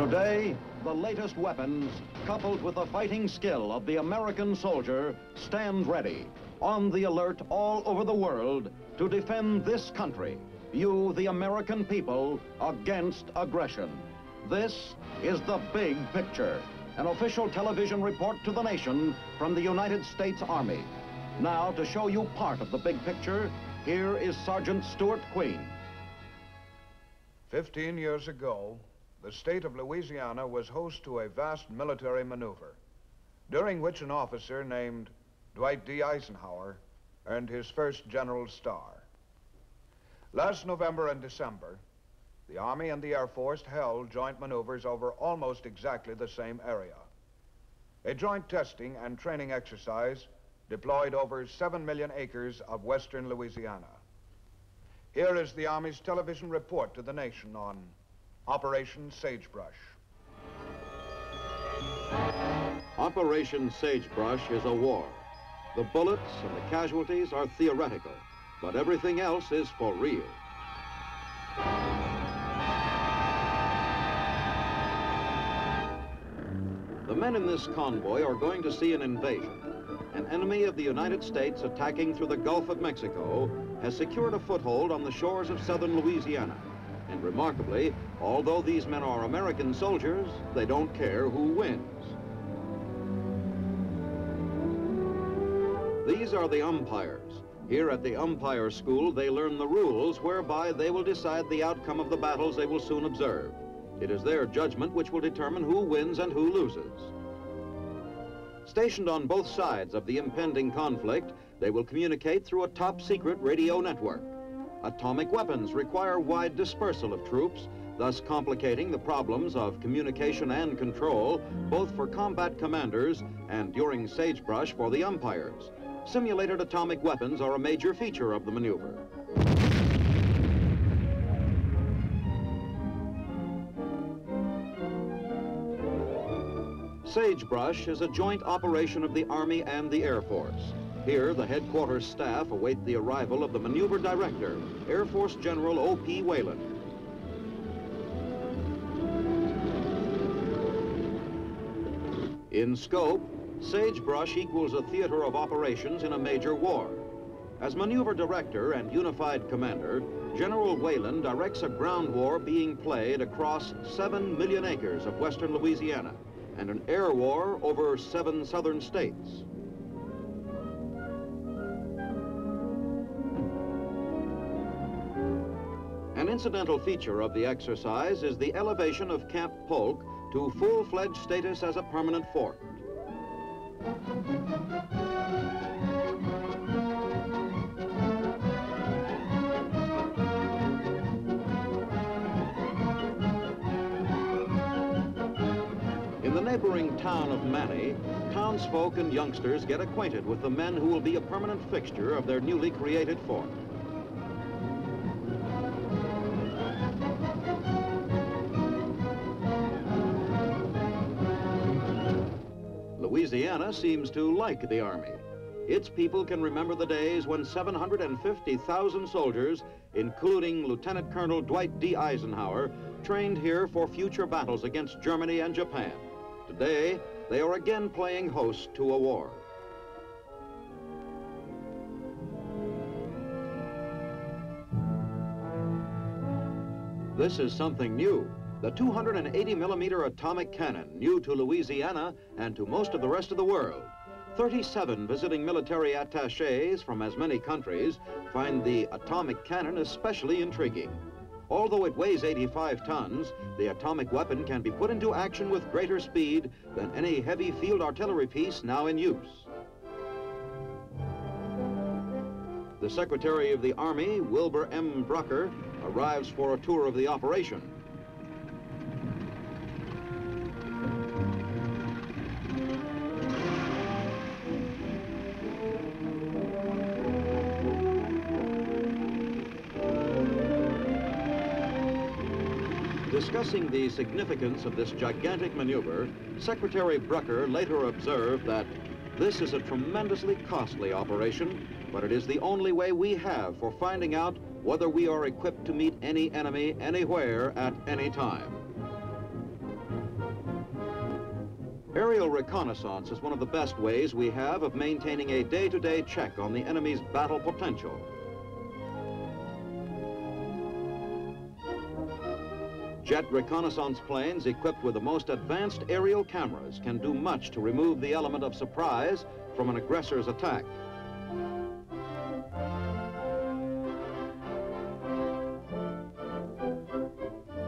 Today, the latest weapons, coupled with the fighting skill of the American soldier, stand ready, on the alert all over the world to defend this country, you, the American people, against aggression. This is The Big Picture, an official television report to the nation from the United States Army. Now, to show you part of the big picture, here is Sergeant Stuart Queen. 15 years ago, the state of Louisiana was host to a vast military maneuver, during which an officer named Dwight D. Eisenhower earned his first General's Star. Last November and December, the Army and the Air Force held joint maneuvers over almost exactly the same area. A joint testing and training exercise deployed over 7 million acres of western Louisiana. Here is the Army's television report to the nation on Operation Sagebrush. Operation Sagebrush is a war. The bullets and the casualties are theoretical, but everything else is for real. The men in this convoy are going to see an invasion. An enemy of the United States attacking through the Gulf of Mexico has secured a foothold on the shores of southern Louisiana. And remarkably, although these men are American soldiers, they don't care who wins. These are the umpires. Here at the umpire school, they learn the rules whereby they will decide the outcome of the battles they will soon observe. It is their judgment which will determine who wins and who loses. Stationed on both sides of the impending conflict, they will communicate through a top-secret radio network. Atomic weapons require wide dispersal of troops, thus complicating the problems of communication and control, both for combat commanders and during sagebrush for the umpires. Simulated atomic weapons are a major feature of the maneuver. Sagebrush is a joint operation of the Army and the Air Force. Here, the headquarters staff await the arrival of the maneuver director, Air Force General O.P. Wayland. In scope, Sagebrush equals a theater of operations in a major war. As maneuver director and unified commander, General Wayland directs a ground war being played across 7 million acres of western Louisiana and an air war over 7 southern states. An incidental feature of the exercise is the elevation of Camp Polk to full-fledged status as a permanent fort. In the neighboring town of Manny, townsfolk and youngsters get acquainted with the men who will be a permanent fixture of their newly created fort. Louisiana seems to like the Army. Its people can remember the days when 750,000 soldiers, including Lieutenant Colonel Dwight D. Eisenhower, trained here for future battles against Germany and Japan. Today, they are again playing host to a war. This is something new. The 280mm atomic cannon, new to Louisiana and to most of the rest of the world. 37 visiting military attachés from as many countries find the atomic cannon especially intriguing. Although it weighs 85 tons, the atomic weapon can be put into action with greater speed than any heavy field artillery piece now in use. The Secretary of the Army, Wilbur M. Brucker, arrives for a tour of the operation. Discussing the significance of this gigantic maneuver, Secretary Brucker later observed that this is a tremendously costly operation, but it is the only way we have for finding out whether we are equipped to meet any enemy anywhere at any time. Aerial reconnaissance is one of the best ways we have of maintaining a day-to-day check on the enemy's battle potential. Jet reconnaissance planes equipped with the most advanced aerial cameras can do much to remove the element of surprise from an aggressor's attack.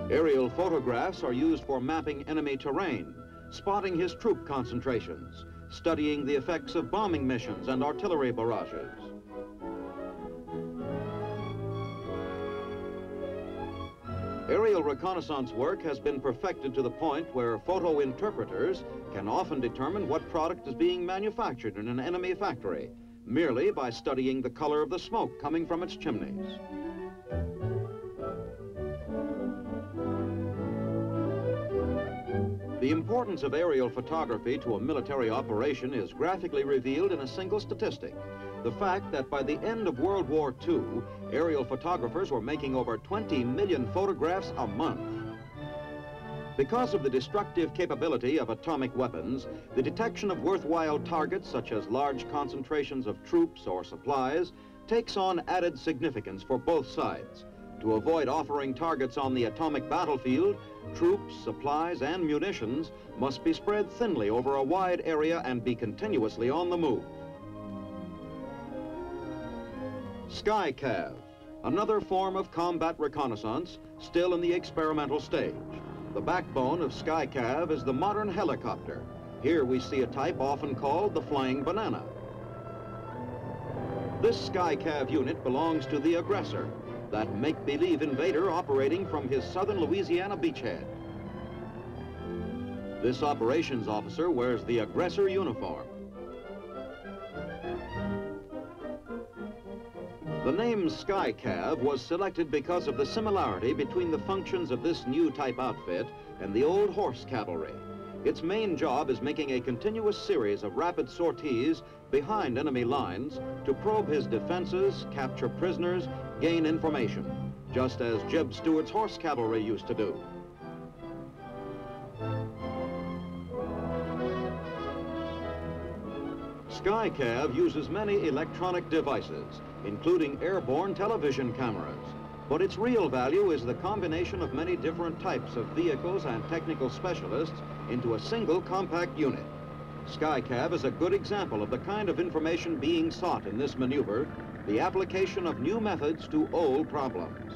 Aerial photographs are used for mapping enemy terrain, spotting his troop concentrations, studying the effects of bombing missions and artillery barrages. Aerial reconnaissance work has been perfected to the point where photo interpreters can often determine what product is being manufactured in an enemy factory, merely by studying the color of the smoke coming from its chimneys. The importance of aerial photography to a military operation is graphically revealed in a single statistic: the fact that by the end of World War II, aerial photographers were making over 20 million photographs a month. Because of the destructive capability of atomic weapons, the detection of worthwhile targets such as large concentrations of troops or supplies takes on added significance for both sides. To avoid offering targets on the atomic battlefield, troops, supplies, and munitions must be spread thinly over a wide area and be continuously on the move. SkyCav, another form of combat reconnaissance, still in the experimental stage. The backbone of SkyCav is the modern helicopter. Here we see a type often called the flying banana. This SkyCav unit belongs to the aggressor, that make-believe invader operating from his southern Louisiana beachhead. This operations officer wears the aggressor uniform. The name SkyCav was selected because of the similarity between the functions of this new type outfit and the old horse cavalry. Its main job is making a continuous series of rapid sorties behind enemy lines to probe his defenses, capture prisoners, gain information, just as Jeb Stuart's horse cavalry used to do. SkyCav uses many electronic devices, including airborne television cameras. But its real value is the combination of many different types of vehicles and technical specialists into a single compact unit. SkyCav is a good example of the kind of information being sought in this maneuver, the application of new methods to old problems.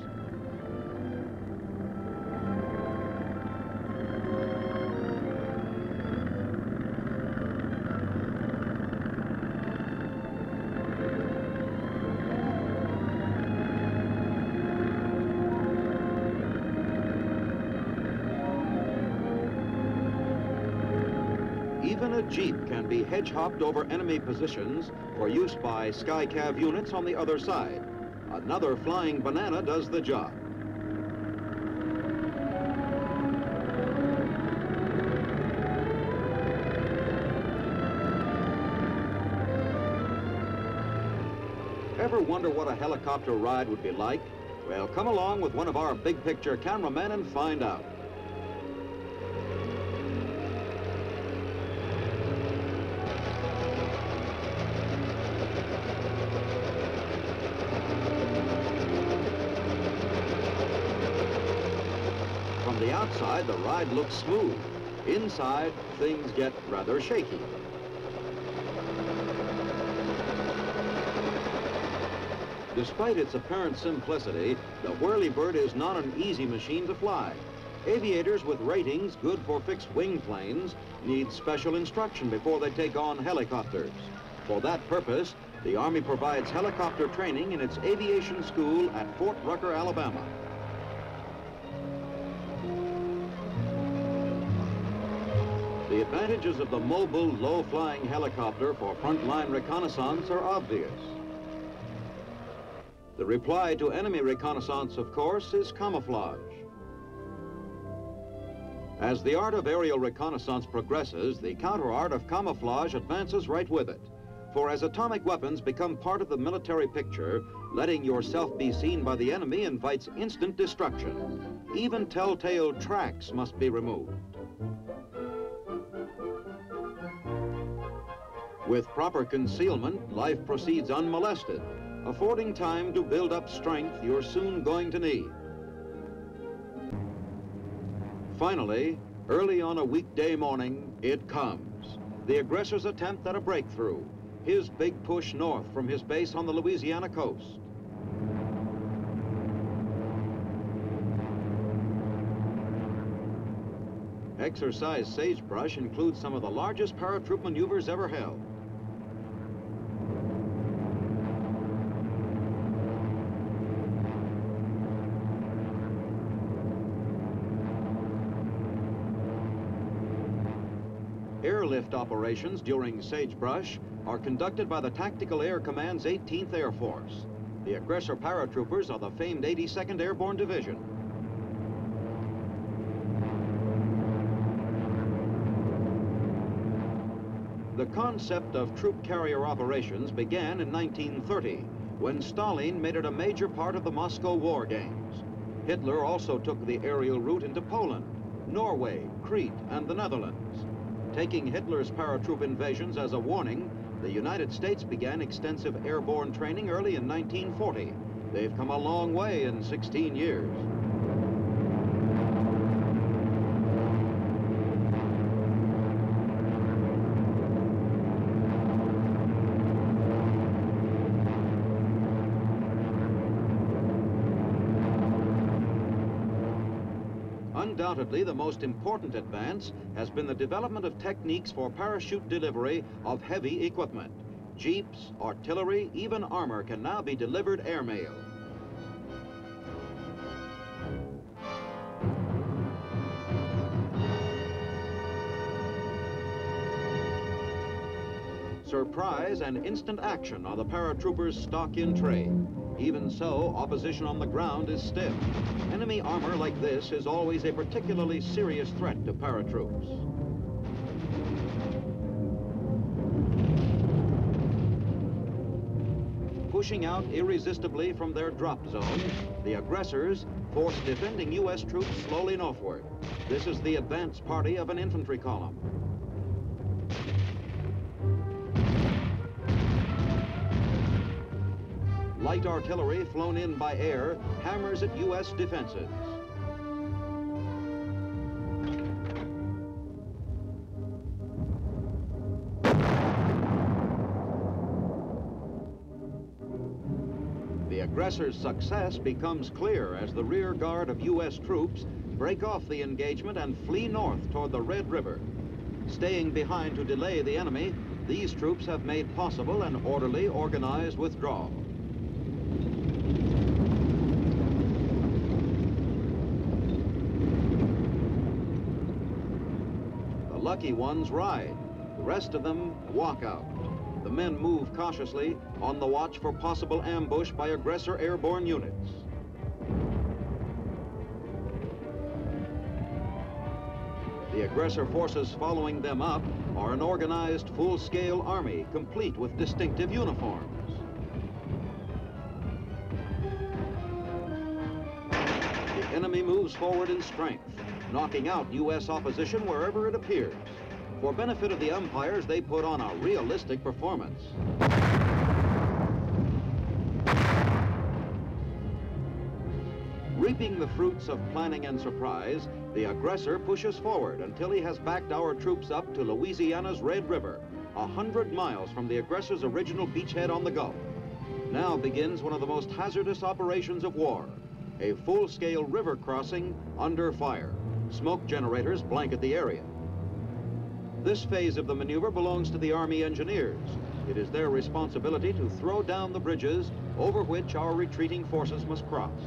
Even a Jeep can be hedge-hopped over enemy positions for use by SkyCav units on the other side. Another flying banana does the job. Ever wonder what a helicopter ride would be like? Well, come along with one of our big picture cameramen and find out. From the outside, the ride looks smooth. Inside, things get rather shaky. Despite its apparent simplicity, the whirlybird is not an easy machine to fly. Aviators with ratings good for fixed-wing planes need special instruction before they take on helicopters. For that purpose, the Army provides helicopter training in its aviation school at Fort Rucker, Alabama. The advantages of the mobile, low-flying helicopter for frontline reconnaissance are obvious. The reply to enemy reconnaissance, of course, is camouflage. As the art of aerial reconnaissance progresses, the counter-art of camouflage advances right with it. For as atomic weapons become part of the military picture, letting yourself be seen by the enemy invites instant destruction. Even telltale tracks must be removed. With proper concealment, life proceeds unmolested, affording time to build up strength you're soon going to need. Finally, early on a weekday morning, it comes. The aggressor's attempt at a breakthrough, his big push north from his base on the Louisiana coast. Exercise Sagebrush includes some of the largest paratroop maneuvers ever held. Airlift operations during Sagebrush are conducted by the Tactical Air Command's 18th Air Force. The aggressor paratroopers are the famed 82nd Airborne Division. The concept of troop carrier operations began in 1930, when Stalin made it a major part of the Moscow War Games. Hitler also took the aerial route into Poland, Norway, Crete, and the Netherlands. Taking Hitler's paratroop invasions as a warning, the United States began extensive airborne training early in 1940. They've come a long way in 16 years. Undoubtedly, the most important advance has been the development of techniques for parachute delivery of heavy equipment. Jeeps, artillery, even armor can now be delivered airmail. Surprise and instant action are the paratroopers' stock in trade. Even so, opposition on the ground is stiff. Enemy armor like this is always a particularly serious threat to paratroops. Pushing out irresistibly from their drop zone, the aggressors force defending U.S. troops slowly northward. This is the advance party of an infantry column. Light artillery flown in by air hammers at U.S. defenses. The aggressor's success becomes clear as the rear guard of U.S. troops break off the engagement and flee north toward the Red River. Staying behind to delay the enemy, these troops have made possible an orderly, organized withdrawal. The lucky ones ride. The rest of them walk out. The men move cautiously, on the watch for possible ambush by aggressor airborne units. The aggressor forces following them up are an organized full-scale army, complete with distinctive uniforms. The enemy moves forward in strength, knocking out U.S. opposition wherever it appears. For benefit of the umpires, they put on a realistic performance. Reaping the fruits of planning and surprise, the aggressor pushes forward until he has backed our troops up to Louisiana's Red River, 100 miles from the aggressor's original beachhead on the Gulf. Now begins one of the most hazardous operations of war, a full-scale river crossing under fire. Smoke generators blanket the area. This phase of the maneuver belongs to the Army engineers. It is their responsibility to throw down the bridges over which our retreating forces must cross.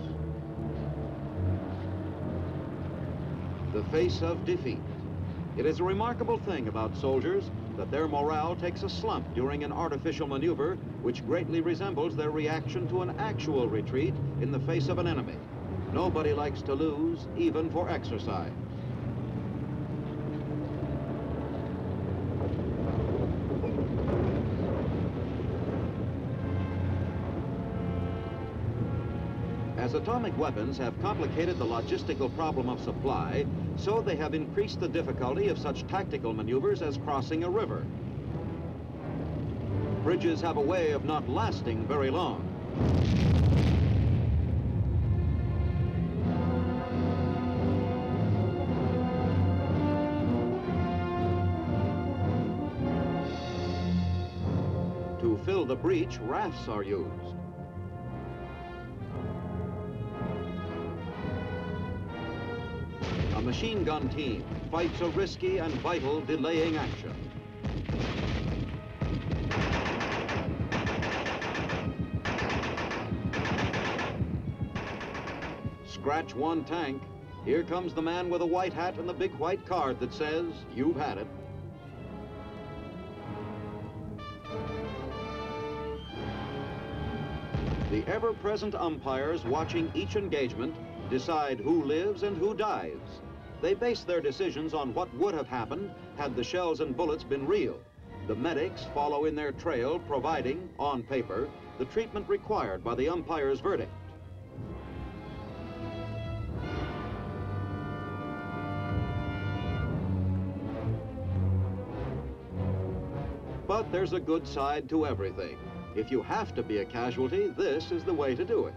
The face of defeat. It is a remarkable thing about soldiers that their morale takes a slump during an artificial maneuver which greatly resembles their reaction to an actual retreat in the face of an enemy. Nobody likes to lose, even for exercise. As atomic weapons have complicated the logistical problem of supply, so they have increased the difficulty of such tactical maneuvers as crossing a river. Bridges have a way of not lasting very long. To fill the breach, rafts are used. A machine gun team fights a risky and vital delaying action. Scratch one tank. Here comes the man with a white hat and the big white card that says, "You've had it." The ever-present umpires watching each engagement decide who lives and who dies. They base their decisions on what would have happened had the shells and bullets been real. The medics follow in their trail, providing, on paper, the treatment required by the umpire's verdict. But there's a good side to everything. If you have to be a casualty, this is the way to do it.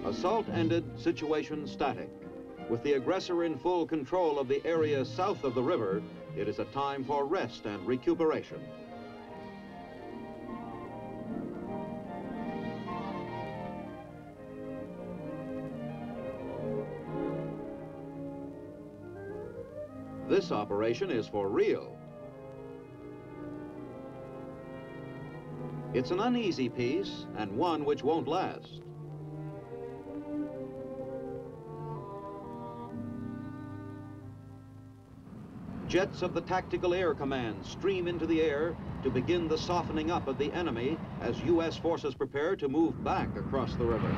Assault ended, situation static. With the aggressor in full control of the area south of the river, it is a time for rest and recuperation. This operation is for real. It's an uneasy piece and one which won't last. Jets of the Tactical Air Command stream into the air to begin the softening up of the enemy as U.S. forces prepare to move back across the river.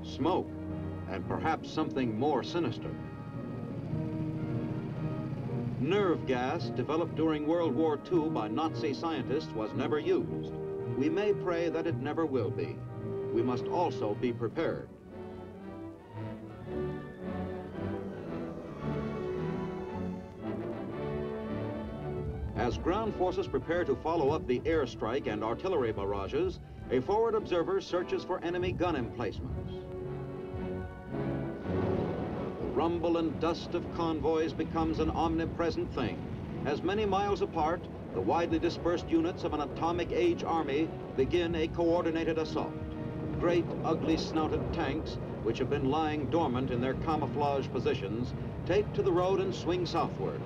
Smoke, and perhaps something more sinister. Nerve gas, developed during World War II by Nazi scientists, was never used. We may pray that it never will be. We must also be prepared. As ground forces prepare to follow up the airstrike and artillery barrages, a forward observer searches for enemy gun emplacements. Rumble and dust of convoys becomes an omnipresent thing. As many miles apart, the widely dispersed units of an atomic-age army begin a coordinated assault. Great, ugly-snouted tanks, which have been lying dormant in their camouflage positions, take to the road and swing southward.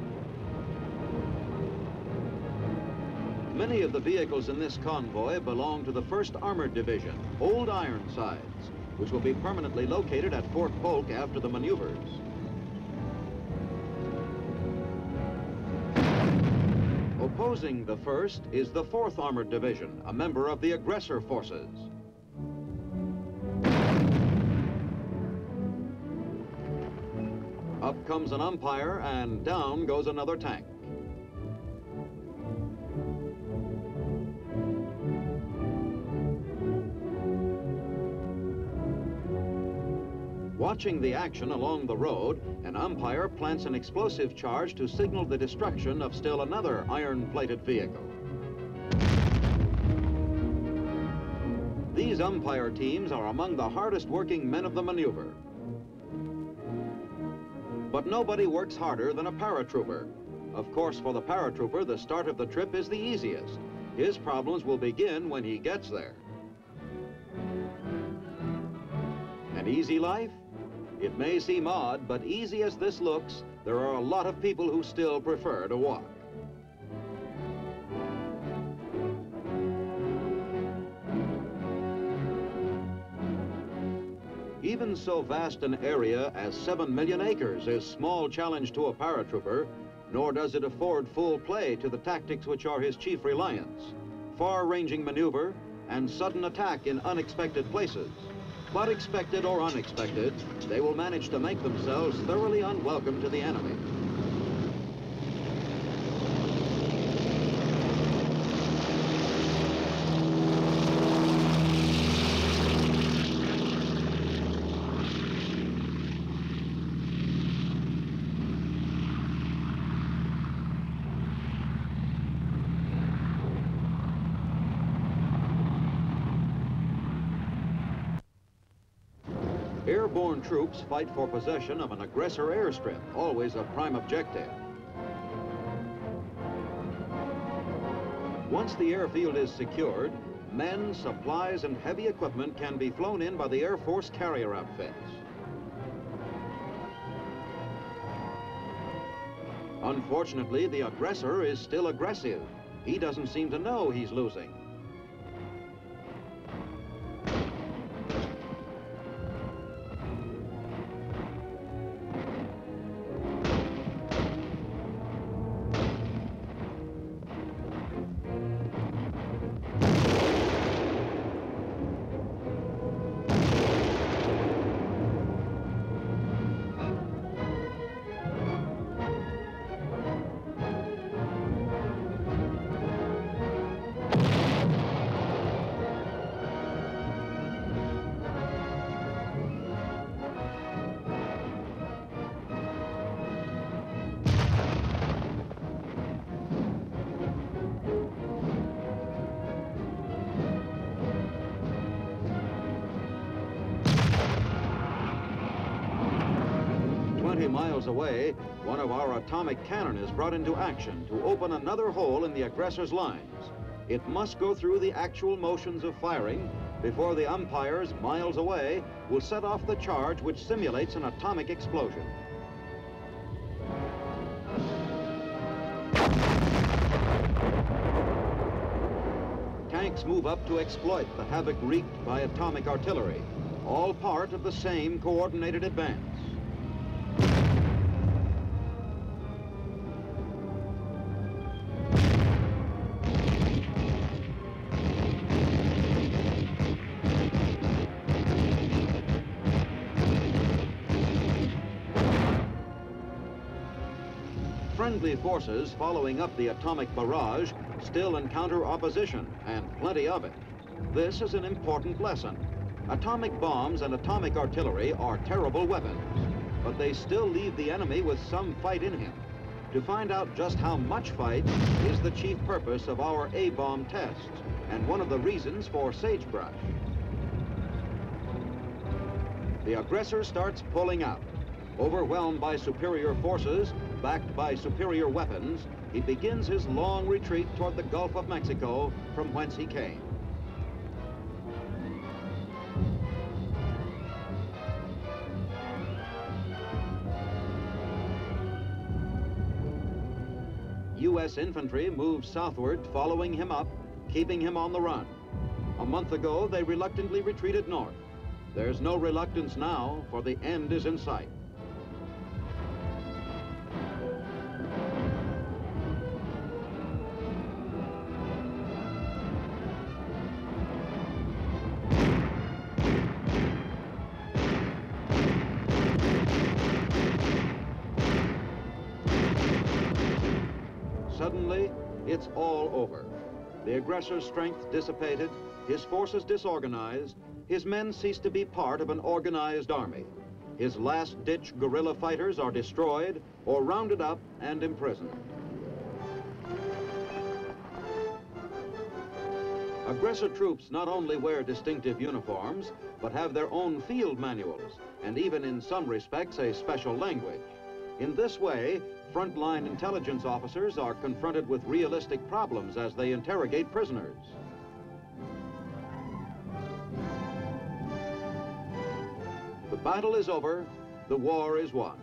Many of the vehicles in this convoy belong to the 1st Armored Division, Old Ironsides, which will be permanently located at Fort Polk after the maneuvers. Opposing the 1st is the 4th Armored Division, a member of the aggressor forces. Up comes an umpire and down goes another tank. Watching the action along the road, an umpire plants an explosive charge to signal the destruction of still another iron-plated vehicle. These umpire teams are among the hardest working men of the maneuver. But nobody works harder than a paratrooper. Of course, for the paratrooper, the start of the trip is the easiest. His problems will begin when he gets there. An easy life? It may seem odd, but easy as this looks, there are a lot of people who still prefer to walk. Even so vast an area as 7 million acres is small challenge to a paratrooper, nor does it afford full play to the tactics which are his chief reliance. Far-ranging maneuver, and sudden attack in unexpected places. But expected or unexpected, they will manage to make themselves thoroughly unwelcome to the enemy. Airborne troops fight for possession of an aggressor airstrip, always a prime objective. Once the airfield is secured, men, supplies, and heavy equipment can be flown in by the Air Force carrier outfits. Unfortunately, the aggressor is still aggressive. He doesn't seem to know he's losing. Miles away, one of our atomic cannon is brought into action to open another hole in the aggressor's lines. It must go through the actual motions of firing before the umpires, miles away, will set off the charge which simulates an atomic explosion. Tanks move up to exploit the havoc wreaked by atomic artillery, all part of the same coordinated advance. Friendly forces following up the atomic barrage still encounter opposition, and plenty of it. This is an important lesson. Atomic bombs and atomic artillery are terrible weapons, but they still leave the enemy with some fight in him. To find out just how much fight is the chief purpose of our A-bomb tests, and one of the reasons for Sagebrush. The aggressor starts pulling out. Overwhelmed by superior forces, backed by superior weapons, he begins his long retreat toward the Gulf of Mexico, from whence he came. U.S. infantry moves southward, following him up, keeping him on the run. A month ago, they reluctantly retreated north. There's no reluctance now, for the end is in sight. Suddenly, it's all over. The aggressor's strength dissipated, his forces disorganized, his men cease to be part of an organized army. His last-ditch guerrilla fighters are destroyed or rounded up and imprisoned. Aggressor troops not only wear distinctive uniforms, but have their own field manuals, and even in some respects a special language. In this way, frontline intelligence officers are confronted with realistic problems as they interrogate prisoners. The battle is over, the war is won.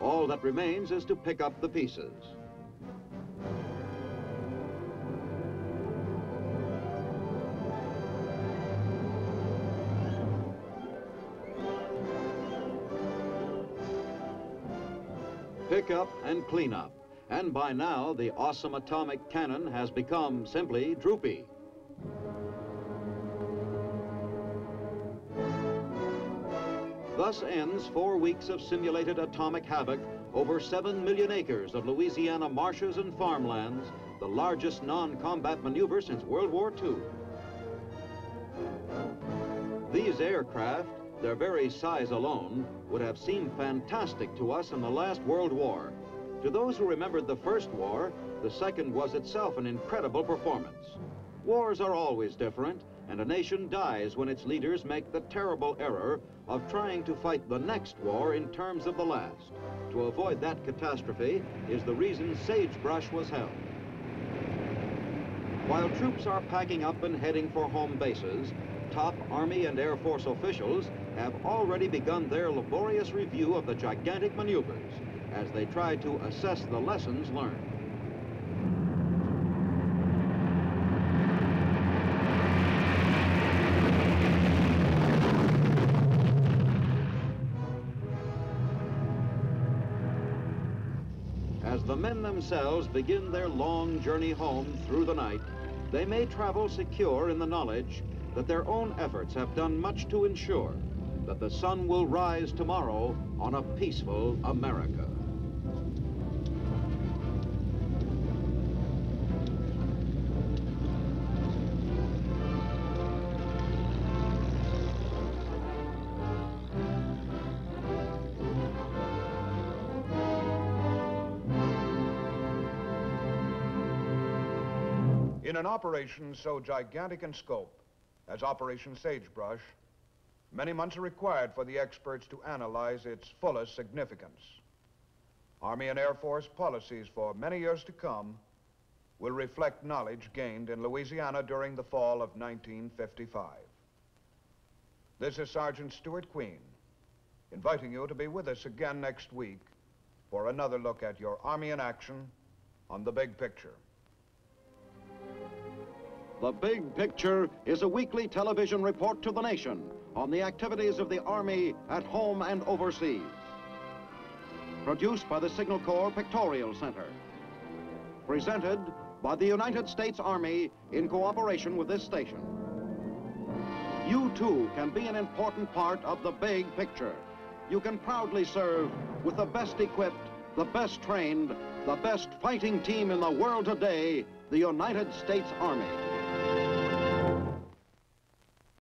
All that remains is to pick up the pieces. Pick up and clean up. And by now, the awesome atomic cannon has become simply droopy. Thus ends 4 weeks of simulated atomic havoc over 7 million acres of Louisiana marshes and farmlands, the largest non-combat maneuver since World War II. These aircraft, their very size alone, would have seemed fantastic to us in the last World War. To those who remembered the First War, the Second was itself an incredible performance. Wars are always different, and a nation dies when its leaders make the terrible error of trying to fight the next war in terms of the last. To avoid that catastrophe is the reason Sagebrush was held. While troops are packing up and heading for home bases, top Army and Air Force officials have already begun their laborious review of the gigantic maneuvers as they try to assess the lessons learned. As the men themselves begin their long journey home through the night, they may travel secure in the knowledge that their own efforts have done much to ensure that the sun will rise tomorrow on a peaceful America. In an operation so gigantic in scope as Operation Sagebrush, many months are required for the experts to analyze its fullest significance. Army and Air Force policies for many years to come will reflect knowledge gained in Louisiana during the fall of 1955. This is Sergeant Stuart Queen, inviting you to be with us again next week for another look at your Army in action on The Big Picture. The Big Picture is a weekly television report to the nation on the activities of the Army at home and overseas. Produced by the Signal Corps Pictorial Center. Presented by the United States Army in cooperation with this station. You too can be an important part of the Big Picture. You can proudly serve with the best equipped, the best trained, the best fighting team in the world today, the United States Army.